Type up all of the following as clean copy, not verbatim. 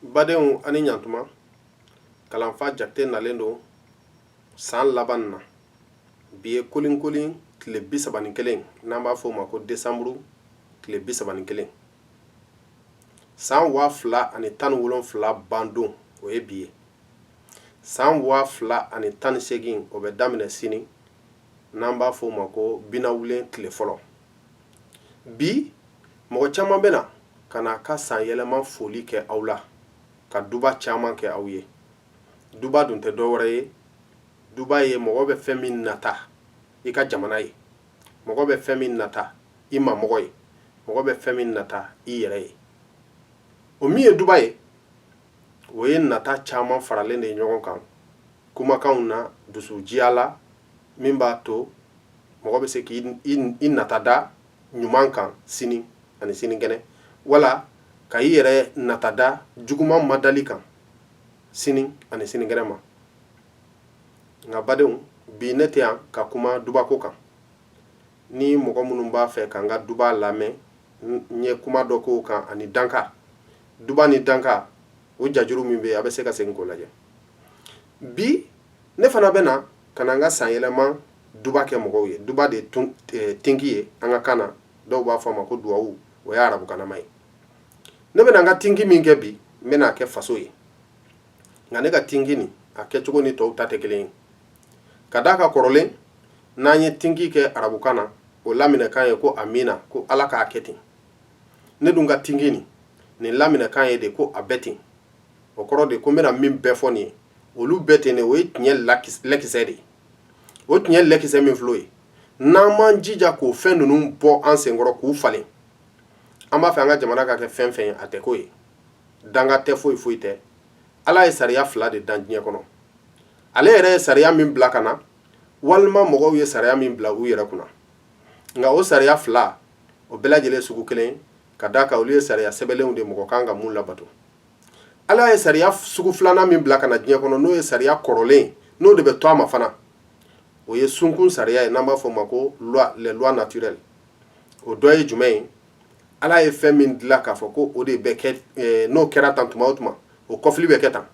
Badenw ani ɲantuma kalanfa jakite nalen don san laban na bi ye kolinkolin tile 31 n'an b'a fɔ o ma ko desanburu tile 31 san 2017 bandon o ye bi ye san 2018 o bɛ daminɛ sini n'an b'a fɔ o ma ko binawulen tile fɔlɔ bi mɔgɔ caman bɛna ka na ka san yɛlɛma foli kɛ aw la ka duba caman kɛ aw ye duba dun tɛ dɔ wɛrɛ ye duba ye mɔgɔ bɛ fɛn min nata i ka jamana ye mɔgɔ bɛ fɛn min nata i ma mɔgɔ ye mɔgɔ bɛ fɛn min nata i yɛrɛ ye o min ye duba ye o ye nata caman faralen de ye ɲɔgɔn kan kumakanw na dusujiya la min b'a to mɔgɔ bɛ se k'i nata da ɲuman kan sini ani sinikɛnɛ wala ka i yɛrɛ nata da juguman madali kan sini ani sinikɛnɛ ma nka badenw bi ne tɛ yan ka kuma dubako kan ni mɔgɔ minnu b'a fɛ ka n ka duba lamɛn n ye kuma dɔ k'o kan ani danka duba ni danka o jajuru min bɛ yen a bɛ se ka segin k'o lajɛ bi ne fana bɛ na ka na n ka san yɛlɛma duba kɛ mɔgɔw ye duba de tinki ye an ka kan na dɔw b'a fɔ a ma ko duwawu o ye arabukanama ye ne bɛ na n ka tinki min kɛ bi n bɛ n'a kɛ faso ye nka ne ka tinki nin a kɛcogo ni tɔw ta tɛ kelen ye ka d'a ka kɔrɔlen n'an ye tinki kɛ arabukan na o laminɛkan ye ko amina ko ala k'a kɛ ten ne dun ka tinki nin laminɛkan ye de ko a bɛ ten o kɔrɔ de ko n bɛna min bɛɛ fɔ nin ye olu bɛɛ ten de o ye tiɲɛ lɛkisɛ de ye o tiɲɛ lɛkisɛ min filɛ o ye n'an m'an jija k'o fɛn ninnu bɔ an senkɔrɔ k'u falen an b'a fɛ an ka jamana ka kɛ fɛn fɛn ye a tɛ k'o ye danga tɛ foyi foyi tɛ ala ye sariya fila de dan diɲɛ kɔnɔ ale yɛrɛ ye sariya min bila ka na walima mɔgɔw ye sariya min bila u yɛrɛ kunna nka o sariya fila o bɛɛ lajɛlen sugu kelen ka d'a kan olu ye sariya sɛbɛnlenw de mɔgɔ kan ka mun labato ala ye sariya sugu filanan min bila ka na diɲɛ kɔnɔ n'o ye sariya kɔrɔlen n'o de bɛ to a ma fana o ye sunkun sariya ye n'an b'a fɔ o ma ko les lois naturelles o dɔ ye jumɛn ye ala ye fɛn min dilan k'a fɔ ko o de bɛ kɛ n'o kɛra tan tuma o tuma o kɔfili bɛ kɛ tan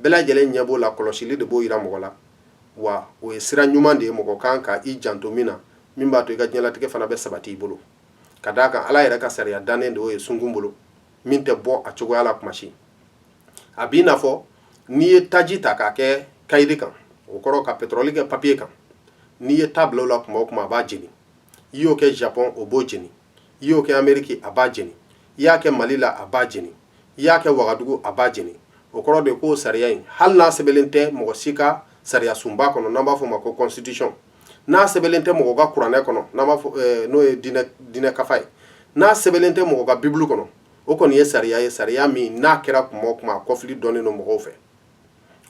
bɛɛ lajɛlen ɲɛ b'o la kɔlɔsili de b'o yira mɔgɔ la wa o ye sira ɲuman de ye mɔgɔ kan ka i janto min na min b'a to i ka diɲɛlatigɛ fana bɛ sabati i bolo ka d'a kan ala yɛrɛ ka sariya dannen de o ye sunkun bolo min tɛ bɔ a cogoya la kuma si a b'i n'a fɔ n'i ye taji ta k'a kɛ kayiri kan o kɔrɔ ka pétrole kɛ papiye kan n'i ye ta bila o la kuma o kuma a b'a jeni i y'o kɛ japon o b'o jeni i y'o kɛ ameriki a b'a jeni i y'a kɛ mali la a b'a jeni i y'a kɛ wagadugu a b'a jeni o kɔrɔ de ko sariya in hali n'a sɛbɛnlen tɛ mɔgɔ si ka sariya sunba kɔnɔ n'an b'a fɔ o ma ko constitution n'a sɛbɛnlen tɛ mɔgɔ ka kuranɛ kɔnɔ n'an b'a fɔ n'o ye diinɛ kafa ye n'a sɛbɛnlen tɛ mɔgɔ ka bibulu kɔnɔ o kɔni ye sariya ye sariya min n'a kɛra kuma o kuma a kɔfili dɔnnen don mɔgɔw fɛ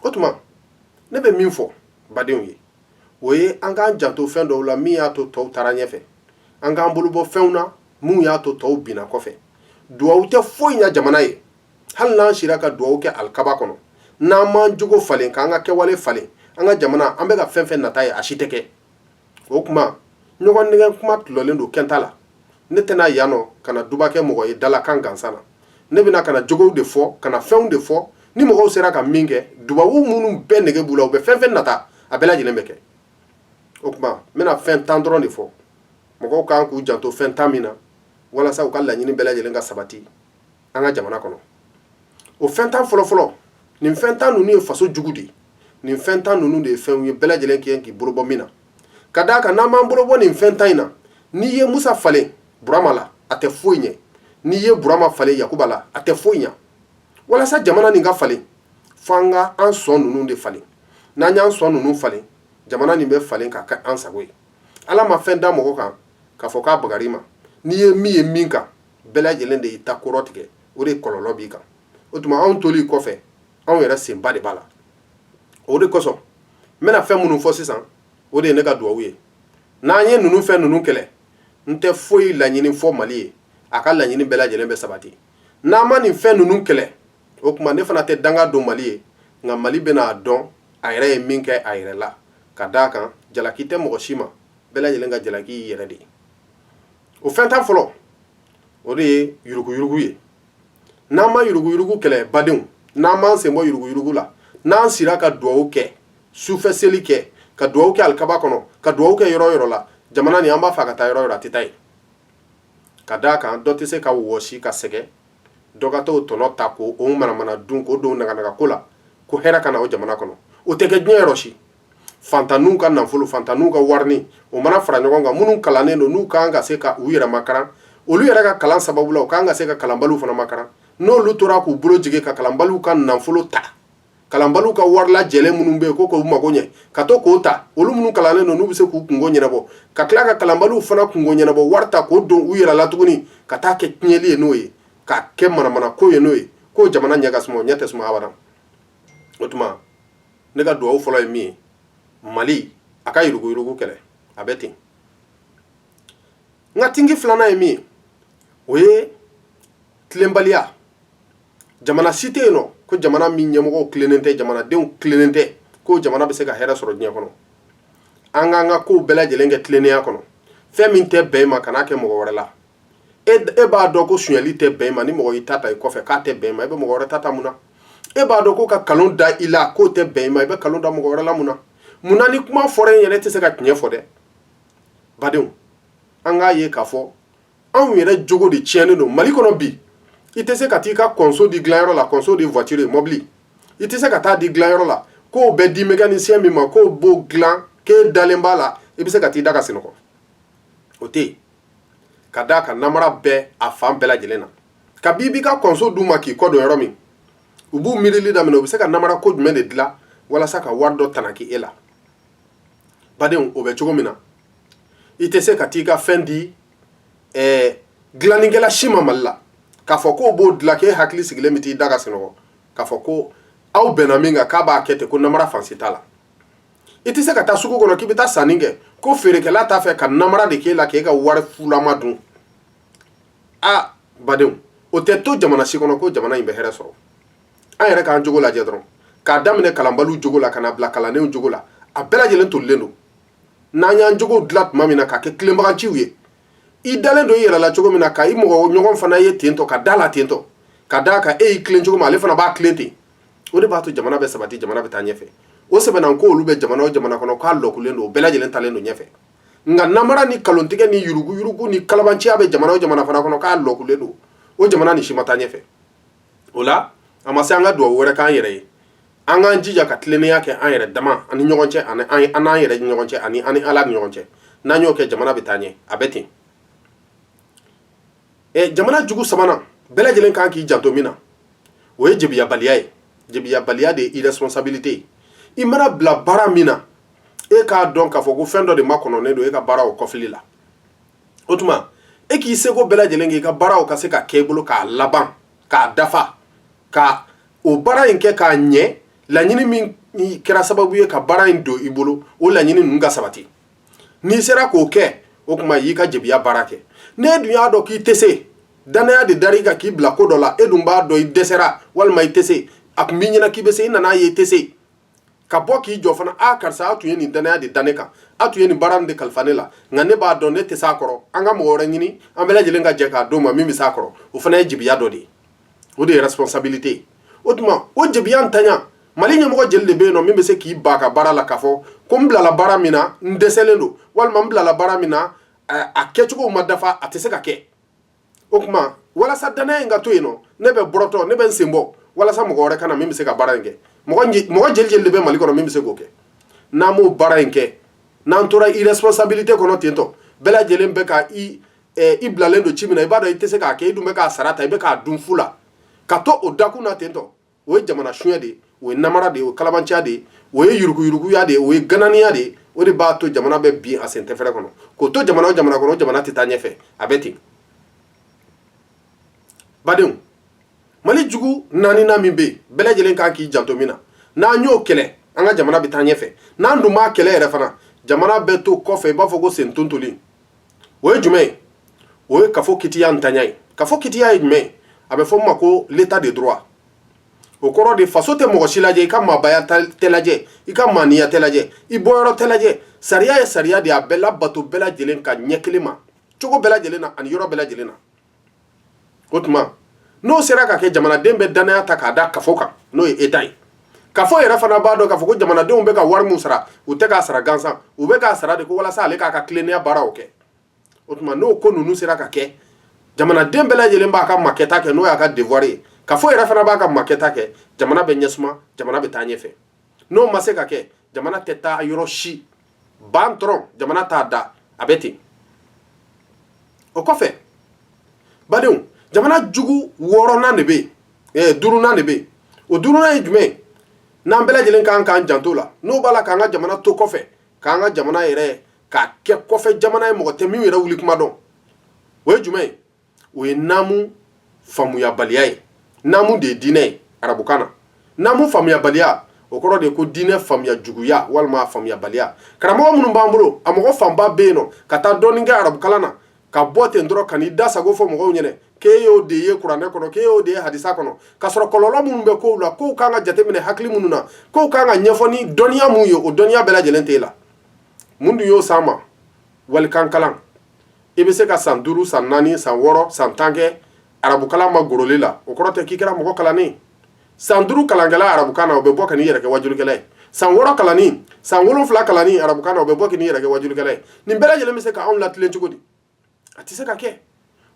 o tuma ne bɛ min fɔ badenw ye o ye an k'an janto fɛn dɔw la min y'a to tɔw taara ɲɛfɛ an k'an bolo bɔ fɛnw na mun y'a to tɔw binna kɔfɛ duwawu tɛ foyi ɲɛ jamana ye hali n'an sira ka duwawu kɛ alikaba kɔnɔ n'an m'an jogo falen k'an ka kɛwale falen an ka jamana an bɛ ka fɛn fɛn nata ye a si tɛ kɛ o kuma ɲɔgɔn nɛgɛ kuma tulɔlen don kɛnta la ne tɛna yan nɔ ka na duba kɛ mɔgɔ ye dalakan gansan na ne bɛna ka na jogow de fɔ ka na fɛnw de fɔ ni mɔgɔw sera ka min kɛ dubabu minnu bɛɛ nege b'u la u bɛ fɛn fɛn nata a bɛɛ lajɛlen bɛ kɛ o kuma n bɛna fɛn tan dɔrɔn de fɔ mɔgɔw kan k'u janto fɛn tan min na walasa u ka laɲini bɛɛ lajɛlen ka sabati an ka jamana kɔnɔ o fɛn tan fɔlɔfɔlɔ nin fɛn tan ninnu ye faso jugu de ye nin fɛn tan ninnu de ye fɛnw ye bɛɛ lajɛlen k'i bolo bɔ min na ka d'a kan n'an m'an bolo bɔ nin fɛn tan in na n'i ye musa falen burama la a tɛ foyi ɲɛ n'i ye burama falen yakuba la a tɛ foyi ɲɛ walasa jamana nin ka falen fo an ka an sɔn ninnu de falen n'an y'an sɔn ninnu falen jamana nin bɛ falen k'a kɛ an sago ye ala ma fɛn da mɔgɔ kan k'a fɔ k'a bagari ma n'i ye min kan bɛɛ lajɛlen de y'i ta kɔrɔ tigɛ o de kɔlɔlɔ b'i kan o tuma anw toli kɔfɛ anw yɛrɛ senba de b'a la o de kosɔn n bɛna fɛn minnu fɔ sisan o de ye ne ka duwawu ye n'an ye ninnu fɛn ninnu kɛlɛ n tɛ foyi laɲini fɔ mali ye a ka laɲini bɛɛ lajɛlen bɛ sabati n'an ma nin fɛn ninnu kɛlɛ o tuma ne fana tɛ danga don mali ye nka mali bɛna dɔn a yɛrɛ ye min kɛ a yɛrɛ la ka d'a kan jalaki tɛ mɔgɔ si ma bɛɛ lajɛlen ka jalaki y'i yɛrɛ de ye o fɛn tan fɔlɔ o de ye yuruguyurugu ye n'an ma yurugu kɛlɛ badenw n'an m'an sen bɔ yurugu la n'an sira ka duwawu kɛ sufɛ seli kɛ ka duwawu kɛ alikaba kɔnɔ ka duwawu kɛ yɔrɔ yɔrɔ la jamana nin an b'a fɛ ka taa yɔrɔ yɔrɔ a tɛ taa yen ka d'a kan dɔ tɛ se ka wɔsi ka sɛgɛ dɔ ka t'o tɔnɔ ta k'o manamana dun k'o don naganaga ko la ko hɛrɛ ka na o jamana kɔnɔ o tɛ kɛ diɲɛ yɔrɔ si fantanniw ka nafolo fantanniw ka warini o mana fara ɲɔgɔn kan minnu kalannen don n'u kan ka se ka u yɛrɛ makaran olu yɛrɛ ka kalan sababu la u kan ka se ka kalanbaliw fana makaran n'olu tora k'u bolo jigin ka kalanbaliw ka nafolo ta kalanbaliw ka wari lajɛlen minnu bɛ yen ko k'u mago ɲɛ ka to k'o ta olu minnu kalannen don n'u bɛ se k'u kungo ɲɛnabɔ ka tila ka kalanbaliw fana kungo ɲɛnabɔ wari ta k'o don u yɛrɛ la tuguni ka taa kɛ tiɲɛli ye n'o ye k'a kɛ manamana ko ye n'o ye k'o jamana ɲɛ ka suma o ɲɛ tɛ suma abada o tuma ne ka duwawu fɔlɔ ye min ye Mali a ka yurugu kɛlɛ a bɛ ten n ka tingi filanan ye min ye o ye tilenbaliya jamana si tɛ yen nɔ ko jamana min ɲɛmɔgɔw tilennen tɛ jamanadenw tilennen tɛ ko jamana bɛ se ka hɛrɛ sɔrɔ diɲɛ kɔnɔ an k'an ka kow bɛɛ lajɛlen kɛ tilennenya kɔnɔ fɛn min tɛ bɛn i ma kan'a kɛ mɔgɔ wɛrɛ la e b'a dɔn ko suɲɛli tɛ bɛn i ma ni mɔgɔ y'i ta i kɔfɛ k'a tɛ bɛn i ma i bɛ mɔgɔ wɛrɛ ta mun na e b'a dɔn ko ka nkalon da i la k'o tɛ bɛn i ma i bɛ nkalon da mɔgɔ wɛrɛ la mun na munna ni kuma fɔra e ɲɛna e tɛ se ka tiɲɛ fɔ dɛ badenw an k'a ye k'a fɔ anw yɛrɛ jogo de tiɲɛnen don Mali kɔnɔ bi i tɛ se ka t'i ka kɔnso di dilanyɔrɔ la kɔnso de voiture mobili i tɛ se ka taa di dilanyɔrɔ la k'o bɛ di mécanicien min ma k'o b'o dilan k'e dalen b'a la i bɛ se ka t'i da ka sunɔgɔ o tɛ yen ka d'a kan namara bɛɛ a fan bɛɛ lajɛlen na kabi i b'i ka kɔnso d'u ma k'i kɔ don yɔrɔ min u b'u miirili daminɛ u bɛ se ka namara ko jumɛn de dilan walasa ka wari dɔ tanaki e la badenw o bɛ cogo min na i tɛ se ka t'i ka fɛn di dilannikɛla si ma Mali la k'a fɔ k'o b'o dilan k'e hakili sigilen bɛ t'i da ka sunɔgɔ k'a fɔ ko aw bɛnna min kan k'a b'a kɛ ten ko namara fansi t'a la i tɛ se ka taa sugu kɔnɔ k'i bɛ taa sanni kɛ ko feerekɛla t'a fɛ ka namara de k'e la k'e ka wari fulama dun badenw o tɛ to jamana si kɔnɔ ko jamana in bɛ hɛrɛ sɔrɔ an yɛrɛ k'an jogo lajɛ dɔrɔn k'a daminɛ kalanbaliw jogo la ka na bila kalannenw jogo la a bɛɛ lajɛlen tolilen don n'an y'an jogo dilan tuma min na k'a kɛ tilenbagaciw ye i dalen don i yɛrɛ la cogo min na ka i mɔgɔ ɲɔgɔn fana ye ten tɔ ka da la ten tɔ ka da kan e y'i tilen cogo min ale fana b'a tilen ten o de b'a to jamana bɛ sabati jamana bɛ taa ɲɛfɛ o sɛbɛnna ko olu bɛ jamana o jamana kɔnɔ k'a lɔkulen don o bɛɛ lajɛlen talen don ɲɛfɛ nka namara ni kalontigɛ ni yurugu ni kalabanciya bɛ jamana o jamana fana kɔnɔ k'a lɔkulen don o jamana ni si ma taa ɲɛfɛ o la a ma se an ka duwawu wɛrɛ k'an yɛrɛ ye an k'an jija ka tilennenya kɛ an yɛrɛ dama ani ɲɔgɔn cɛ ani an n'an yɛrɛ ni ɲɔgɔn cɛ ani Ala ni ɲɔgɔn cɛ n'an y'o kɛ jamana bɛ taa ɲɛ a bɛ ten jamana jugu sabanan bɛɛ lajɛlen kan k'i janto min na o ye jebiyabaliya ye jebiyabaliya de ye irresponsabilité ye i mana bila baara min na e k'a dɔn k'a fɔ ko fɛn dɔ de ma kɔnɔnen don e ka baara o kɔfili la o tuma e k'i seko bɛɛ lajɛlen k'i ka baaraw ka se ka kɛ i bolo k'a laban k'a dafa ka o baara in kɛ k'a ɲɛ laɲini min kɛra sababu ye ka baara in don i bolo o laɲini ninnu ka sabati n'i sera k'o kɛ o tuma i y'i ka jebiya baara kɛ n'e dun y'a dɔn k'i tɛ se danaya de dar'i kan k'i bila ko dɔ la e dun b'a dɔn i dɛsɛra walima i tɛ se a tun b'i ɲɛna k'i bɛ se i nan'a ye i tɛ se ka bɔ k'i jɔ fana karisa a tun ye nin danaya de da ne kan a tun ye nin baara nin de kalifa ne la nka ne b'a dɔn ne tɛ s'a kɔrɔ an ka mɔgɔ wɛrɛ ɲini an bɛɛ lajɛlen ka jɛ k'a d'o ma min bɛ s'a kɔrɔ o fana ye jebiya dɔ de ye o de ye responsabilité ye o tuma o jebiya ntanya Mali ɲɛmɔgɔ jeli de bɛ yen nɔ min bɛ se k'i ba ka baara la k'a fɔ ko n bilala baara min na n dɛsɛlen don walima n bilala baara min na a kɛcogow ma dafa a tɛ se ka kɛ o tuma walasa danaya in ka to yen nɔ ne bɛ bɔrɔtɔ ne bɛ n sen bɔ walasa mɔgɔ wɛrɛ ka na min bɛ se ka baara in kɛ mɔgɔ jeli de bɛ Mali kɔnɔ min bɛ se k'o kɛ n'an m'o baara in kɛ n'an tora irresponsabilité kɔnɔ ten tɔ bɛɛ lajɛlen bɛ ka i bilalen don ci min na i b'a dɔn i tɛ se k'a kɛ i dun bɛ k'a sara ta i bɛ k'a dun fu la ka to o dakun na ten tɔ o ye jamana suɲɛ de ye o ye namara de ye o ye kalabanciya de ye o ye yuruguyuruguya de ye o ye gananiya de ye o de b'a to jamana bɛ bin a sen tɛfɛrɛ kɔnɔ k'o to jamana o jamana kɔnɔ o jamana tɛ taa ɲɛfɛ a bɛ ten badenw Mali jugu naaninan min bɛ yen bɛɛ lajɛlen kan k'i janto min na n'an y'o kɛlɛ an ka jamana bɛ taa ɲɛfɛ n'an dun b'a kɛlɛ yɛrɛ fana jamana bɛ to kɔfɛ i b'a fɔ ko sen tontolen o ye jumɛn ye o ye kafo kitiya ntanya ye kafo kitiya ye jumɛn ye a bɛ fɔ min ma ko l'état de droit o kɔrɔ de faso tɛ mɔgɔ si lajɛ i ka maabaya tɛ lajɛ i ka maaniya tɛ lajɛ i bɔyɔrɔ tɛ lajɛ sariya ye sariya de ye a bɛɛ labato bɛɛ lajɛlen ka ɲɛ kelen ma cogo bɛɛ lajɛlen na ani yɔrɔ bɛɛ lajɛlen na o tuma n'o sera ka kɛ jamanaden bɛ danaya ta k'a da kafo kan n'o ye État ye kafo yɛrɛ fana b'a dɔn k'a fɔ ko jamanadenw bɛ ka wari mun sara u tɛ k'a sara gansan u bɛ k'a sara de ko walasa ale k'a ka tilennenya baaraw kɛ o tuma n'o ko ninnu sera ka kɛ jamanaden bɛɛ lajɛlen b'a ka makɛta kɛ n'o y'a ka devoir ye kafo yɛrɛ fana b'a ka makɛta kɛ jamana bɛ ɲɛsuma jamana bɛ taa ɲɛfɛ n'o ma se ka kɛ jamana tɛ taa yɔrɔ si ban dɔrɔn jamana t'a da a bɛ ten o kɔfɛ badenw jamana jugu 6nan de bɛ yen 5nan de bɛ yen o 5nan ye jumɛn n'an bɛɛ lajɛlen kan k'an janto la n'o b'a la k'an ka jamana to kɔfɛ k'an ka jamana yɛrɛ k'a kɛ kɔfɛ jamana ye mɔgɔ tɛ min yɛrɛ wuli kuma dɔn o ye jumɛn ye o ye naamu faamuyabaliya ye naamu de ye diinɛ ye arabukan na naamu faamuyabaliya o kɔrɔ de ye ko diinɛ faamuya juguya walima faamuyabaliya karamɔgɔ minnu b'an bolo a mɔgɔ fanba bɛ yen nɔ ka taa dɔɔni kɛ arabukalan na ka bɔ ten dɔrɔn ka n'i da sago fɔ mɔgɔw ɲɛna k'e y'o de ye kuranɛ kɔnɔ k'e y'o de ye hadisa kɔnɔ k'a sɔrɔ kɔlɔlɔ minnu bɛ kow la kow kan ka jateminɛ hakili minnu na kow kan ka ɲɛfɔ ni dɔnniya mun ye o dɔnniya bɛɛ lajɛlen t'e la mun dun y'o s'an ma walikan kalan i bɛ se ka san 5 san 4 san 6 san 10 kɛ arabukalan ma goroli la o kɔrɔ tɛ k'i kɛra mɔgɔ kalannen san 5 kalankɛla arabukan na o bɛ bɔ ka n'i yɛrɛ kɛ wajulikɛla ye san 6 kalanni san 7 kalanni arabukan na o bɛ bɔ ka n'i yɛrɛ kɛ wajulikɛla ye nin bɛɛ lajɛlen bɛ se ka anw latilen cogo di a tɛ se ka kɛ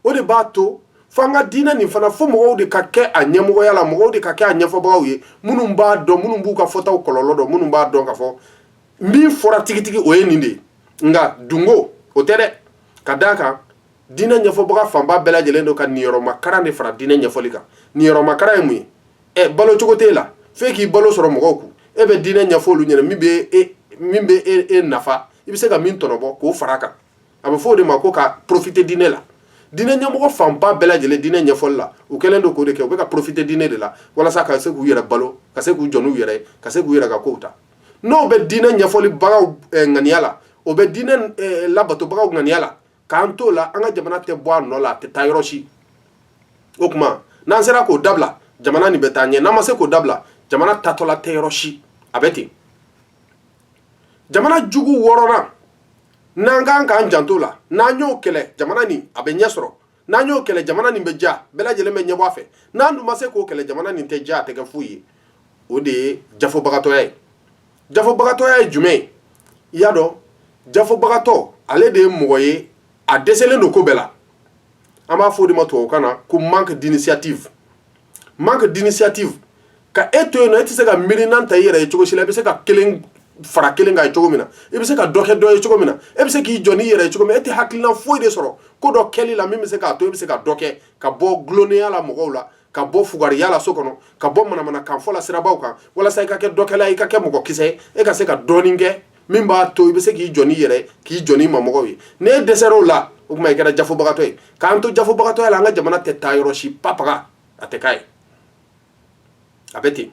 o de b'a to fo an ka diinɛ nin fana fo mɔgɔw de ka kɛ a ɲɛmɔgɔya la mɔgɔw de ka kɛ a ɲɛfɔbagaw ye minnu b'a dɔn minnu b'u ka fɔtaw kɔlɔlɔ dɔn minnu b'a dɔn ka fɔ min fɔra tigitigi o ye nin de ye nka dungo o tɛ dɛ ka d'a kan diinɛ ɲɛfɔbaga fanba bɛɛ lajɛlen don ka niyɔrɔmakaran de fara diinɛ ɲɛfɔli kan niyɔrɔmakaran ye mun ye balo cogo t'e la f'e k'i balo sɔrɔ mɔgɔw kun e bɛ diinɛ ɲɛfɔ olu ɲɛna min bɛ e nafa i bɛ se ka min tɔnɔbɔ k'o fara a kan a bɛ fɔ o de ma ko ka profiter diinɛ la diinɛ ɲɛmɔgɔ fanba bɛɛ lajɛlen diinɛ ɲɛfɔli la u kɛlen don k'o de kɛ u bɛ ka profiter diinɛ de la walasa ka se k'u yɛrɛ balo ka se k'u jɔ n'u yɛrɛ ye ka se k'u yɛrɛ ka kow ta n'o bɛ diinɛ ɲɛfɔlibagaw ŋaniya la o bɛ diinɛ labatobagaw ŋaniya la k'an t'o la an ka jamana tɛ bɔ a nɔ la a tɛ taa yɔrɔ si o tuma n'an sera k'o dabila jamana nin bɛ taa ɲɛ n'an ma se k'o dabila jamana tatɔla tɛ yɔrɔ si a bɛ ten jamana jugu 6nan n'an kan k'an janto la n'an y'o kɛlɛ jamana nin a bɛ ɲɛ sɔrɔ n'an y'o kɛlɛ jamana nin bɛ ja bɛɛ lajɛlen bɛ ɲɛ bɔ a fɛ n'an dun ma se k'o kɛlɛ jamana nin tɛ ja a tɛ kɛ foyi ye o de ye jafobagatɔya ye jafobagatɔya ye jumɛn ye i y'a dɔn jafobagatɔ ale de ye mɔgɔ ye a dɛsɛlen don ko bɛɛ la an b'a fɔ o de ma tubabukan na ko manque d'initiative ka e to yen nɔ e tɛ se ka miirinan ta i yɛrɛ ye cogo si la i bɛ se ka kelen fara kelen kan ye cogo min na i bɛ se ka dɔ kɛ dɔ ye cogo min na e bɛ se k'i jɔ n'i yɛrɛ ye cogo min na e tɛ hakilina foyi de sɔrɔ ko dɔ kɛli la min bɛ se k'a to e bɛ se ka dɔ kɛ ka bɔ gulonnenya la mɔgɔw la ka bɔ fugariya la so kɔnɔ ka bɔ manamanakan fɔ la sirabaw kan walasa i ka kɛ dɔkɛla ye i ka kɛ mɔgɔ kisɛ ye e ka se ka dɔɔnin kɛ min b'a to i bɛ se k'i jɔ n'i yɛrɛ k'i jɔ n'i mamɔgɔw ye n'e dɛsɛra o la o tuma i kɛra jafobagatɔ ye k'an to jafobagatɔya la an ka jamana tɛ taa yɔrɔ si papaga a tɛ k'a ye a bɛ ten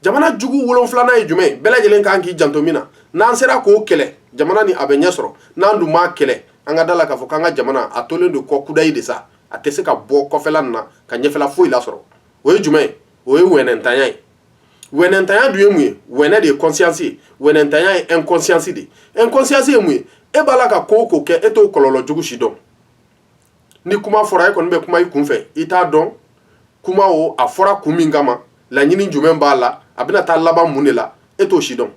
jamana jugu 7nan ye jumɛn ye bɛɛ lajɛlen kan k'i janto min na n'an sera k'o kɛlɛ jamana ni a bɛ ɲɛ sɔrɔ n'an dun m'a kɛlɛ an ka da la k'a fɔ k'an ka jamana a tolen don kɔ kudayi de sa a tɛ se ka bɔ kɔfɛla nin na ka ɲɛfɛla foyi lasɔrɔ o ye jumɛn ye o ye wɛnɛntanya ye wɛnɛntanya dun ye mun ye wɛnɛ de ye conscience ye wɛnɛntanya ye inconscience de ye inconscience ye mun ye e b'a la ka ko o ko kɛ e t'o kɔlɔlɔ jugu si dɔn ni kuma fɔra e kɔni bɛ kuma i kunfɛ i t'a dɔn kuma o a fɔra kun min kama laɲini jumɛn b'a la a bɛna taa laban mun de la e t'o si dɔn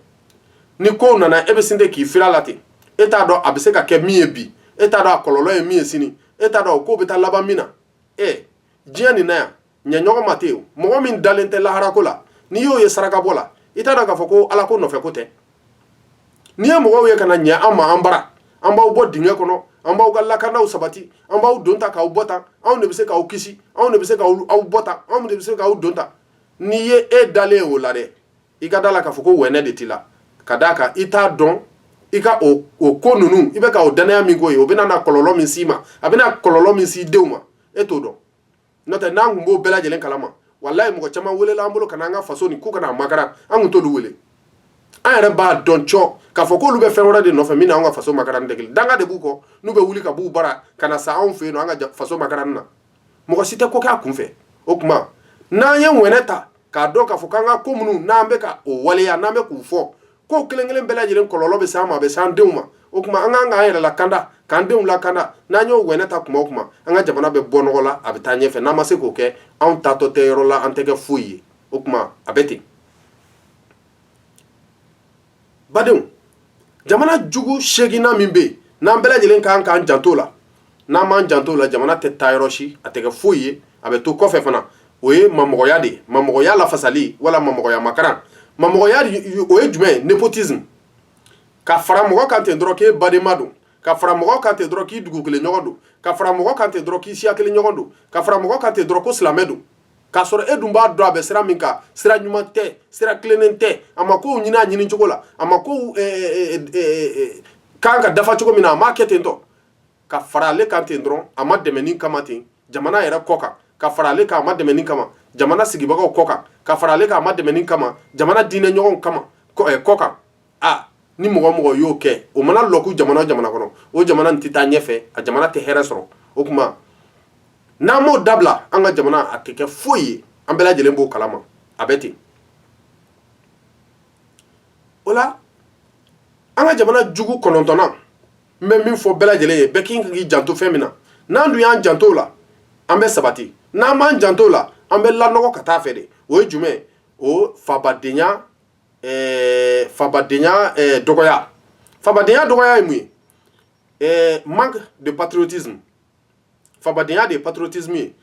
ni kow nana e bɛ sin de k'i fira la ten e t'a dɔn a bɛ se ka kɛ min ye bi e t'a dɔn a kɔlɔlɔ ye min ye sini e t'a dɔn o ko bɛ taa laban min na diɲɛ nin na yan ɲɛɲɔgɔn ma tɛ yen mɔgɔ min dalen tɛ laharako la n'i y'o ye sarakabɔ la i t'a dɔn k'a fɔ ko ala ko nɔfɛ ko tɛ n'i ye mɔgɔw ye ka na ɲɛ an ma an bara an b'aw bɔ dingɛ kɔnɔ an b'aw ka lakanaw sabati an b'aw don ta k'aw bɔ tan anw de bɛ se k'aw kisi anw de bɛ se k'aw bɔ tan anw de bɛ se k'aw don tan n'i ye e dalen o la dɛ i ka da la k'a fɔ ko wɛnɛ de t'i la ka d'a kan i t'a dɔn i ka o ko ninnu i bɛ ka o danaya min k'o ye o bɛna na kɔlɔlɔ min s'i ma a bɛna kɔlɔlɔ min s'i denw ma e t'o dɔn n'o tɛ n'an tun b'o bɛɛ lajɛlen kalama walayi mɔgɔ caman welela an bolo ka na an ka faso nin k'u kana makaran an tun t'olu wele an yɛrɛ b'a dɔn cɔ k'a fɔ k'olu bɛ fɛn wɛrɛ de nɔfɛ min na an ka faso makaran tɛ kelen danga de b'u kɔ n'u bɛ wuli ka b'u bara ka na sa anw fɛ yen nɔ an ka faso makaran na mɔgɔ si tɛ ko k'a kunfɛ o tuma n'an ye wɛnɛ ta k'a dɔn k'a fɔ k'an ka ko minnu n'an bɛ ka o waleya n'an bɛ k'u fɔ ko kelen kelen bɛɛ lajɛlen kɔlɔlɔ bɛ s'an ma a bɛ s'an denw ma o kuma an ka yɛrɛ la kanda k'an denw la kanda n'an y'o wɛnɛ ta kuma o kuma an ka jamana bɛ bɔ nɔgɔ la a bɛ taa ɲɛfɛ n'an ma se k'o kɛ anw tatɔ tɛ yɔrɔ la an tɛ kɛ foyi ye o kuma a bɛ ten badenw jamana jugu 8nan min bɛ yen n'an bɛɛ lajɛlen kan k'an janto la n'an m'an janto la jamana tɛ taa yɔrɔ si a tɛ kɛ foyi ye a bɛ to kɔfɛ fana o ye mamɔgɔya de ye mamɔgɔya lafasali wala mamɔgɔya makaran mamɔgɔya o ye jumɛn ye nepotisme ka fara mɔgɔ kan ten dɔrɔn k'e badenma don ka fara mɔgɔ kan ten dɔrɔn k'i dugu kelen ɲɔgɔn don ka fara mɔgɔ kan ten dɔrɔn k'i siya kelen ɲɔgɔn don ka fara mɔgɔ kan ten dɔrɔn ko silamɛ don k'a sɔrɔ e dun b'a dɔn a bɛ sira min kan sira ɲuman tɛ sira tilennen tɛ a ma kow ɲini a ɲini cogo la a ma kow kan ka dafa cogo min na a m'a kɛ ten tɔ ka fara ale kan ten dɔrɔn a ma dɛmɛ ni kama ten jamana yɛrɛ kɔ kan ka fara ale kan a ma dɛmɛ ni kama jamana sigibagaw kɔ kan ka fara ale kan a ma dɛmɛ ni kama jamana diinɛ ɲɔgɔnw kama kɔ kan a ni mɔgɔ mɔgɔ y'o kɛ o mana lɔku jamana o jamana kɔnɔ o jamana in tɛ taa ɲɛfɛ a jamana tɛ hɛrɛ sɔrɔ o kuma n'an m'o dabila an ka jamana a tɛ kɛ foyi ye an bɛɛ lajɛlen b'o kalama a bɛ ten o la an ka jamana jugu 9nan n bɛ min fɔ bɛɛ lajɛlen ye bɛɛ k'i janto fɛn min na n'an dun y'an janto o la an bɛ sabati n'an m'an janto o la an bɛ lanɔgɔ ka taa fɛ de o ye jumɛn o fabadenya dɔgɔya fabadenya dɔgɔya ye mun ye manque de patriotisme fabadenya de ye patriotisme ye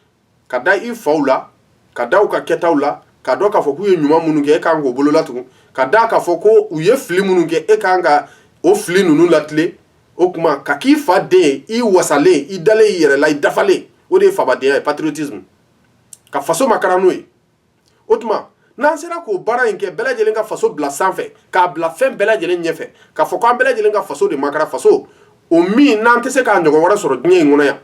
ka da i faw la ka da u ka kɛtaw la ka dɔn k'a fɔ k'u ye ɲuman minnu kɛ e kan k'o bolola tugun ka da k'a fɔ ko u ye fili minnu kɛ e kan ka o fili ninnu latile o kuma ka k'i fa den ye i wasalen i dalen i yɛrɛ la i dafalen o de ye fabadenya ye patriotisme ka faso makaran n'o ye o tuma n'an sera k'o baara in kɛ bɛɛ lajɛlen ka faso bila sanfɛ k'a bila fɛn bɛɛ lajɛlen ɲɛfɛ k'a fɔ k'an bɛɛ lajɛlen ka faso de makara faso o min n'an tɛ se k'a ɲɔgɔn wɛrɛ sɔrɔ diɲɛ in kɔnɔ yan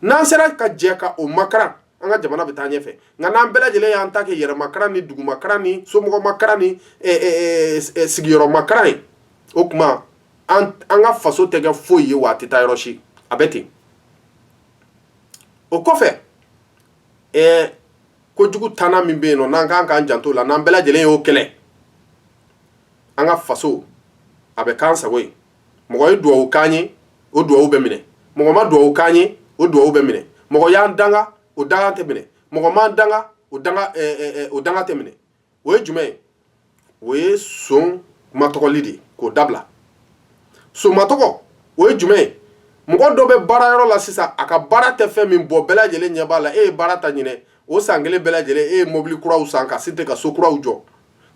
n'an sera ka jɛ ka o makaran an ka jamana bɛ taa ɲɛfɛ nka n'an bɛɛ lajɛlen y'an ta kɛ yɛrɛmakaran ni dugumakaran ni somɔgɔmakaran ni sigiyɔrɔmakaran ye o tuma an ka faso tɛ kɛ foyi ye wa a tɛ taa yɔrɔ si a bɛ ten o kɔfɛ kojugu 10nan min bɛ yen nɔ n'an kan k'an janto la n'an bɛɛ lajɛlen y'o kɛlɛ an ka faso a bɛ k'an sago ye mɔgɔ ye duwawu k'an ye o duwawu bɛ minɛ mɔgɔ ma duwawu k'an ye o duwawu bɛ minɛ mɔgɔ y'an danga o danga tɛ minɛ mɔgɔ m'an danga o danga tɛ minɛ o ye jumɛn ye o ye son matɔgɔli de ye k'o dabila son matɔgɔ o ye jumɛn ye mɔgɔ dɔ bɛ baarayɔrɔ la sisan a ka baara tɛ fɛn min bɔ bɛɛ lajɛlen ɲɛ b'a la e ye baara ta ɲinɛ o san kelen bɛɛ lajɛlen e ye mobili kuraw san ka site ka so kuraw jɔ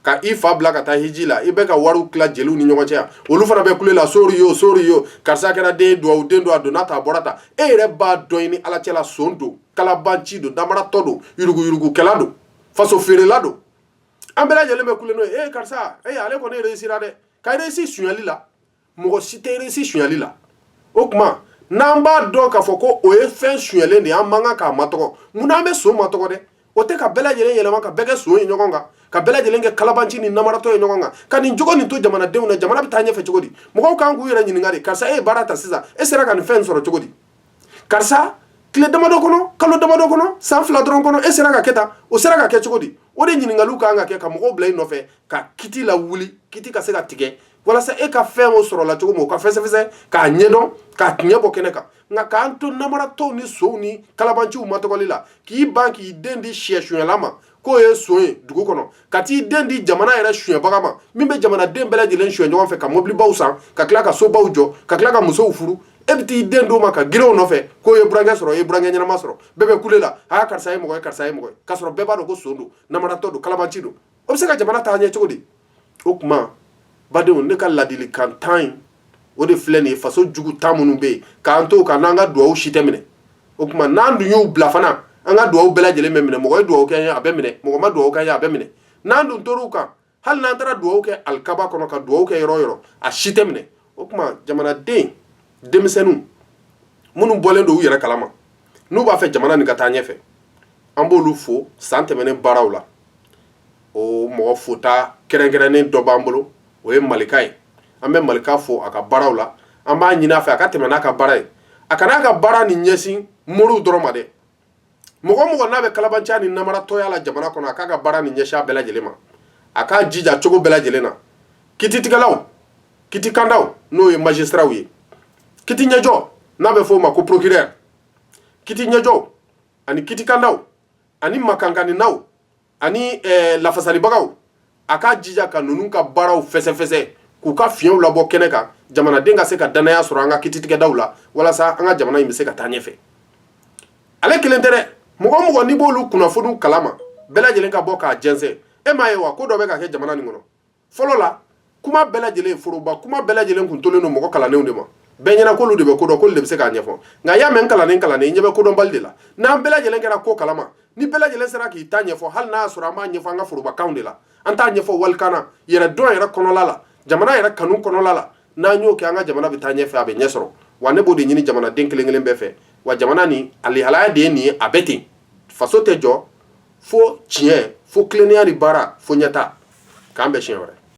ka i fa bila ka taa hiji la i bɛ ka wariw tila jeliw ni ɲɔgɔn cɛ yan olu fana bɛ kule la sori yo karisa kɛra den duwawu den don a donna ta a bɔra ta e yɛrɛ b'a dɔn i ni ala cɛla son don kalabanci don damaratɔ don yuruguyurugukɛla don faso feerela don an bɛɛ lajɛlen bɛ kule n'o ye karisa ale kɔni réussira dɛ ka réussi suɲɛli la mɔgɔ si tɛ réussi suɲɛli la o tuma n'an b'a dɔn k'a fɔ ko o ye fɛn suɲɛlen de ye an man kan k'a matɔgɔ munna an bɛ son matɔgɔ dɛ o tɛ ka bɛɛ lajɛlen yɛlɛma ka bɛɛ kɛ son ye ɲɔgɔn kan ka bɛɛ lajɛlen kɛ kalabanci ni namaratɔ ye ɲɔgɔn kan ka nin jogo nin to jamanadenw na jamana bɛ taa ɲɛfɛ cogo di mɔgɔw kan k'u yɛrɛ ɲininka de karisa e ye baara ta sisan e sera ka nin fɛn sɔrɔ cogo di karisa tile damadɔ kɔnɔ kalo damadɔ kɔnɔ san 2 dɔrɔn kɔnɔ e sera ka kɛ tan o sera ka kɛ cogo di o de ɲininkaliw kan ka kɛ ka mɔgɔw bila i nɔfɛ ka kiti lawuli kiti ka se ka tigɛ walasa e ka fɛn o sɔrɔ la cogo min o ka fɛsɛfɛsɛ k'a ɲɛdɔn k'a tiɲɛ bɔ kɛnɛ kan nka k'an to namaratɔw ni sow ni kalabanciw matɔgɔli la k'i ban k'i den di siyɛ suɲɛla ma k'o ye son ye dugu kɔnɔ ka t'i den di jamana yɛrɛ suɲɛbaga ma min bɛ jamanaden bɛɛ lajɛlen suɲɛ ɲɔgɔn fɛ ka mobilibaw san ka tila ka sobaw jɔ ka tila ka musow furu e bɛ t'i den d'o ma ka girinw nɔfɛ k'o ye burankɛ sɔrɔ o ye burankɛ ɲɛnama sɔrɔ bɛɛ bɛ kule la karisa ye mɔgɔ ye karisa ye mɔgɔ ye k'a sɔrɔ bɛɛ b'a dɔn ko son don namaratɔ don kalabanci don o bɛ se ka jamana taa ɲɛ cogo di o tuma badenw ne ka ladilikan 10 in o de filɛ nin ye faso jugu 10 minnu bɛ yen k'an to ka n'an ka duwawu si tɛ minɛ o tuma n'an dun y'u bila fana an ka duwawu bɛɛ lajɛlen bɛ minɛ mɔgɔ ye duwawu kɛ a bɛ minɛ mɔgɔ ma duwawu kɛ a bɛ minɛ n'an dun tor'u kan hali n'an taara duwawu kɛ alikaba kɔnɔ ka duwawu kɛ yɔrɔ o yɔrɔ a si tɛ minɛ o tuma jamanaden denmisɛnninw minnu bɔlen don u yɛrɛ kalama n'u b'a fɛ jamana nin ka taa ɲɛfɛ an b'olu fo san tɛmɛnen baaraw la o mɔgɔ fota kɛrɛnkɛrɛnnen dɔ b'an bolo o ye malika ye an bɛ malika fo a ka baaraw la an b'a ɲini a fɛ a ka tɛmɛ n'a ka baara ye a kana ka baara nin ɲɛsin moriw dɔrɔn ma dɛ mɔgɔ mɔgɔ n'a bɛ kalabanciya ni namaratɔya la jamana kɔnɔ a k'a ka baara nin ɲɛsin a bɛɛ lajɛlen ma a k'a jija cogo bɛɛ lajɛlen na kititigɛlaw kiti kandaw n'o ye magistrat ye kiti ɲɛjɔ n'a bɛ fɔ o ma ko procureur kiti ɲɛjɔ ani kiti kandaw ani makankaninaw ani lafasalibagaw a k'a jija ka ninnu ka baaraw fɛsɛfɛsɛ k'u ka fiɲɛw labɔ kɛnɛ kan jamanaden ka se ka danaya sɔrɔ an ka kititigɛdaw la walasa an ka jamana in bɛ se ka taa ɲɛfɛ ale kelen tɛ dɛ mɔgɔ o mɔgɔ n'i b'olu kunnafoniw kalama bɛɛ lajɛlen ka bɔ k'a jɛnsɛn e m'a ye wa ko dɔ bɛ ka kɛ jamana nin kɔnɔ fɔlɔ la kuma bɛɛ lajɛlen foroba kuma bɛɛ lajɛlen kun tolen don mɔgɔ kalannenw de ma bɛɛ ɲɛna k'olu de bɛ ko dɔn k'olu de bɛ se k'a ɲɛfɔ nka y'a mɛn kalannen i ɲɛ bɛ kodɔnbali de la n'an bɛɛ lajɛlen kɛra ko kalama ni bɛɛ lajɛlen sera k'i ta ɲɛfɔ hali n'a y'a sɔrɔ an b'a ɲɛfɔ an ka forobakanw de la an t'a ɲɛfɔ walikan na yɛrɛ dɔn yɛrɛ kɔnɔla la jamana yɛrɛ kanu kɔnɔla la n'an y'o kɛ an ka jamana bɛ taa ɲɛfɛ a bɛ ɲɛ sɔrɔ wa ne b'o de ɲini jamanaden kelen kelen bɛɛ fɛ wa jamana nin alihalaya de ye nin ye a bɛ ten faso tɛ jɔ fo tiɲɛ fo tilennenya ni baara fo ɲɛta k'an bɛn siɲɛ wɛrɛ